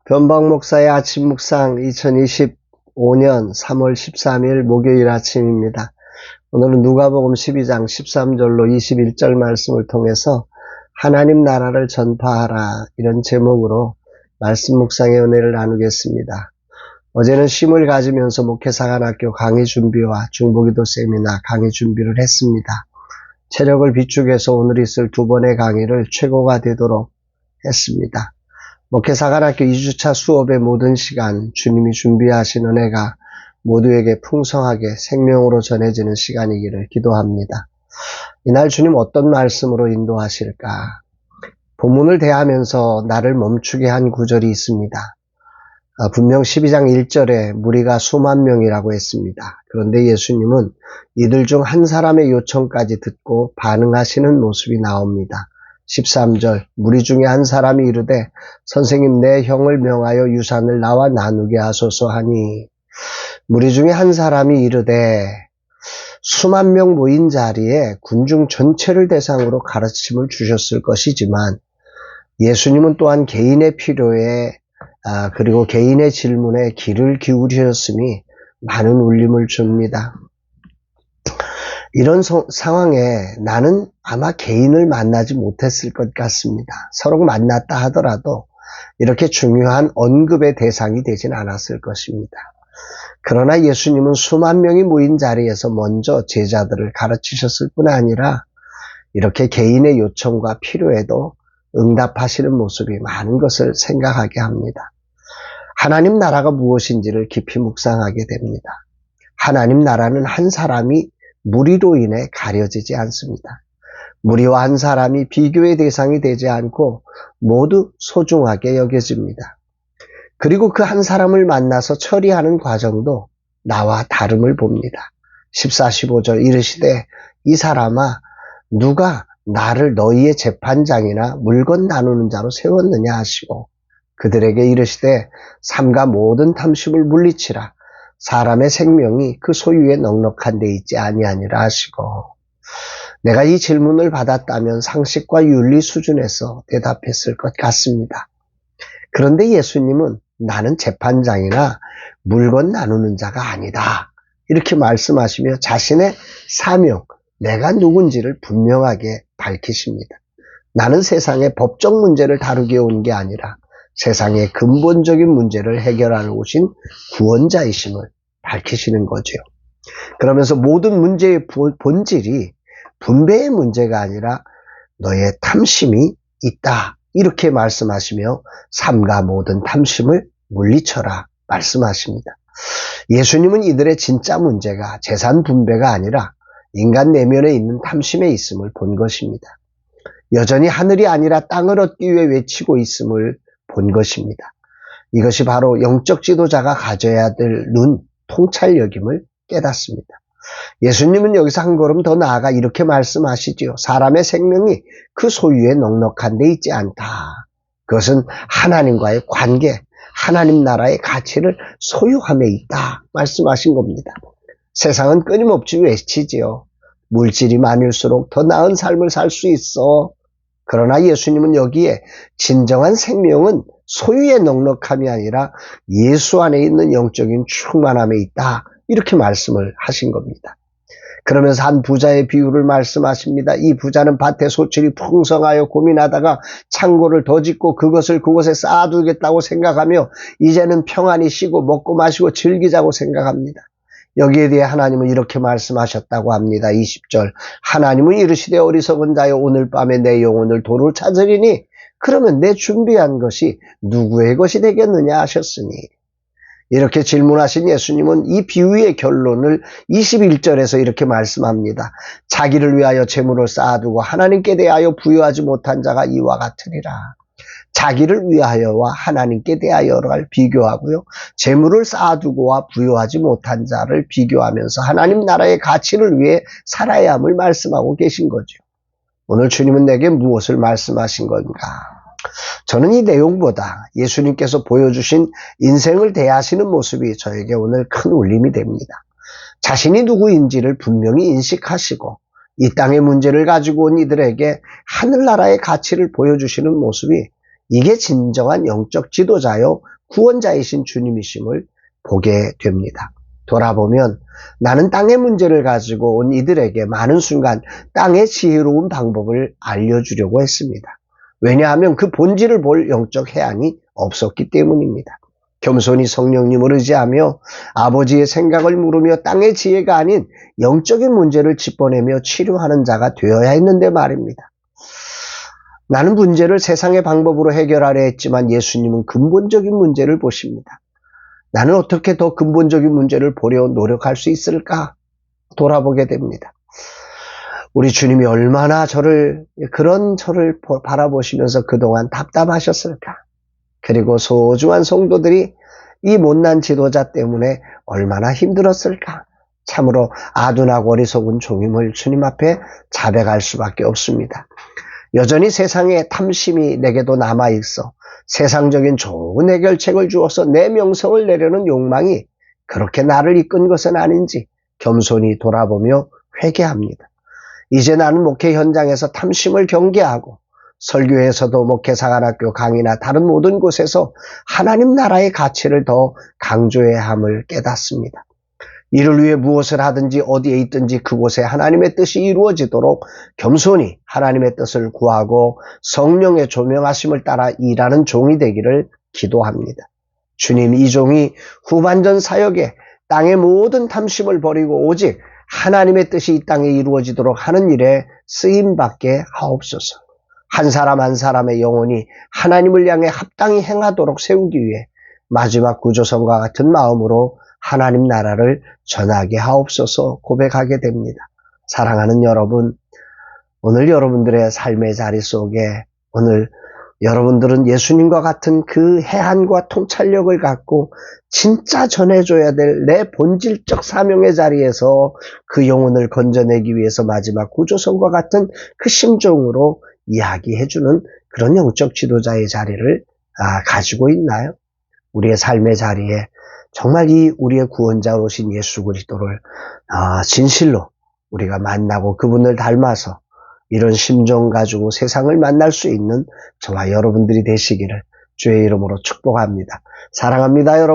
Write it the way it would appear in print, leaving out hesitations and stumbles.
변방 목사의 아침 묵상 2025년 3월 13일 목요일 아침입니다. 오늘은 누가복음 12장 13절로 21절 말씀을 통해서 하나님 나라를 전파하라 이런 제목으로 말씀 묵상의 은혜를 나누겠습니다. 어제는 쉼을 가지면서 목회사관학교 강의 준비와 중보기도 세미나 강의 준비를 했습니다. 체력을 비축해서 오늘 있을 두 번의 강의를 최고가 되도록 했습니다. 목회사관학교 2주차 수업의 모든 시간 주님이 준비하신 은혜가 모두에게 풍성하게 생명으로 전해지는 시간이기를 기도합니다. 이날 주님 어떤 말씀으로 인도하실까? 본문을 대하면서 나를 멈추게 한 구절이 있습니다. 분명 12장 1절에 무리가 수만 명이라고 했습니다. 그런데 예수님은 이들 중 한 사람의 요청까지 듣고 반응하시는 모습이 나옵니다. 13절 무리 중에 한 사람이 이르되 선생님 내 형을 명하여 유산을 나와 나누게 하소서 하니 무리 중에 한 사람이 이르되 수만 명 모인 자리에 군중 전체를 대상으로 가르침을 주셨을 것이지만 예수님은 또한 개인의 필요에 그리고 개인의 질문에 귀를 기울이셨음이 많은 울림을 줍니다. 이런 상황에 나는 아마 개인을 만나지 못했을 것 같습니다. 서로 만났다 하더라도 이렇게 중요한 언급의 대상이 되진 않았을 것입니다. 그러나 예수님은 수만 명이 모인 자리에서 먼저 제자들을 가르치셨을 뿐 아니라 이렇게 개인의 요청과 필요에도 응답하시는 모습이 많은 것을 생각하게 합니다. 하나님 나라가 무엇인지를 깊이 묵상하게 됩니다. 하나님 나라는 한 사람이 무리로 인해 가려지지 않습니다. 무리와 한 사람이 비교의 대상이 되지 않고 모두 소중하게 여겨집니다. 그리고 그 한 사람을 만나서 처리하는 과정도 나와 다름을 봅니다. 14, 15절 이르시되 이 사람아 누가 나를 너희의 재판장이나 물건 나누는 자로 세웠느냐 하시고 그들에게 이르시되 삼가 모든 탐심을 물리치라. 사람의 생명이 그 소유에 넉넉한 데 있지 아니하니라 하시고 내가 이 질문을 받았다면 상식과 윤리 수준에서 대답했을 것 같습니다. 그런데 예수님은 나는 재판장이나 물건 나누는 자가 아니다. 이렇게 말씀하시며 자신의 사명, 내가 누군지를 분명하게 밝히십니다. 나는 세상의 법적 문제를 다루게 온 게 아니라 세상의 근본적인 문제를 해결하러 오신 구원자이심을 밝히시는 거죠. 그러면서 모든 문제의 본질이 분배의 문제가 아니라 너의 탐심이 있다. 이렇게 말씀하시며 삼가 모든 탐심을 물리쳐라 말씀하십니다. 예수님은 이들의 진짜 문제가 재산 분배가 아니라 인간 내면에 있는 탐심에 있음을 본 것입니다. 여전히 하늘이 아니라 땅을 얻기 위해 외치고 있음을 본 것입니다. 이것이 바로 영적 지도자가 가져야 될 눈, 통찰력임을 깨닫습니다. 예수님은 여기서 한 걸음 더 나아가 이렇게 말씀하시지요. 사람의 생명이 그 소유에 넉넉한 데 있지 않다. 그것은 하나님과의 관계, 하나님 나라의 가치를 소유함에 있다. 말씀하신 겁니다. 세상은 끊임없이 외치지요. 물질이 많을수록 더 나은 삶을 살 수 있어. 그러나 예수님은 여기에 진정한 생명은 소유의 넉넉함이 아니라 예수 안에 있는 영적인 충만함에 있다. 이렇게 말씀을 하신 겁니다. 그러면서 한 부자의 비유를 말씀하십니다. 이 부자는 밭에 소출이 풍성하여 고민하다가 창고를 더 짓고 그것에 쌓아두겠다고 생각하며 이제는 평안히 쉬고 먹고 마시고 즐기자고 생각합니다. 여기에 대해 하나님은 이렇게 말씀하셨다고 합니다. 20절 하나님은 이르시되 어리석은 자여 오늘 밤에 내 영혼을 도로 찾으리니 그러면 내 준비한 것이 누구의 것이 되겠느냐 하셨으니 이렇게 질문하신 예수님은 이 비유의 결론을 21절에서 이렇게 말씀합니다. 자기를 위하여 재물을 쌓아두고 하나님께 대하여 부여하지 못한 자가 이와 같으리라. 자기를 위하여와 하나님께 대하여를 비교하고요. 재물을 쌓아두고와 부여하지 못한 자를 비교하면서 하나님 나라의 가치를 위해 살아야 함을 말씀하고 계신 거죠. 오늘 주님은 내게 무엇을 말씀하신 건가? 저는 이 내용보다 예수님께서 보여주신 인생을 대하시는 모습이 저에게 오늘 큰 울림이 됩니다. 자신이 누구인지를 분명히 인식하시고 이 땅의 문제를 가지고 온 이들에게 하늘나라의 가치를 보여주시는 모습이 이게 진정한 영적 지도자요 구원자이신 주님이심을 보게 됩니다. 돌아보면 나는 땅의 문제를 가지고 온 이들에게 많은 순간 땅의 지혜로운 방법을 알려주려고 했습니다. 왜냐하면 그 본질을 볼 영적 해안이 없었기 때문입니다. 겸손히 성령님을 의지하며 아버지의 생각을 물으며 땅의 지혜가 아닌 영적인 문제를 짚어내며 치료하는 자가 되어야 했는데 말입니다. 나는 문제를 세상의 방법으로 해결하려 했지만 예수님은 근본적인 문제를 보십니다. 나는 어떻게 더 근본적인 문제를 보려 노력할 수 있을까 돌아보게 됩니다. 우리 주님이 얼마나 그런 저를 바라보시면서 그동안 답답하셨을까. 그리고 소중한 성도들이 이 못난 지도자 때문에 얼마나 힘들었을까. 참으로 아둔하고 어리석은 종임을 주님 앞에 자백할 수밖에 없습니다. 여전히 세상에 탐심이 내게도 남아있어 세상적인 좋은 해결책을 주어서 내 명성을 내려는 욕망이 그렇게 나를 이끈 것은 아닌지 겸손히 돌아보며 회개합니다. 이제 나는 목회 현장에서 탐심을 경계하고 설교에서도 목회사관학교 강의나 다른 모든 곳에서 하나님 나라의 가치를 더 강조해야 함을 깨닫습니다. 이를 위해 무엇을 하든지 어디에 있든지 그곳에 하나님의 뜻이 이루어지도록 겸손히 하나님의 뜻을 구하고 성령의 조명하심을 따라 일하는 종이 되기를 기도합니다. 주님, 이 종이 후반전 사역에 땅의 모든 탐심을 버리고 오직 하나님의 뜻이 이 땅에 이루어지도록 하는 일에 쓰임받게 하옵소서. 한 사람 한 사람의 영혼이 하나님을 향해 합당히 행하도록 세우기 위해 마지막 구조선과 같은 마음으로 하나님 나라를 전하게 하옵소서 고백하게 됩니다. 사랑하는 여러분, 오늘 여러분들의 삶의 자리 속에 오늘 여러분들은 예수님과 같은 그 해안과 통찰력을 갖고 진짜 전해줘야 될 내 본질적 사명의 자리에서 그 영혼을 건져내기 위해서 마지막 구조선과 같은 그 심정으로 이야기해주는 그런 영적 지도자의 자리를 가지고 있나요? 우리의 삶의 자리에 정말 이 우리의 구원자로 오신 예수 그리스도를 진실로 우리가 만나고 그분을 닮아서 이런 심정 가지고 세상을 만날 수 있는 저와 여러분들이 되시기를 주의 이름으로 축복합니다. 사랑합니다, 여러분.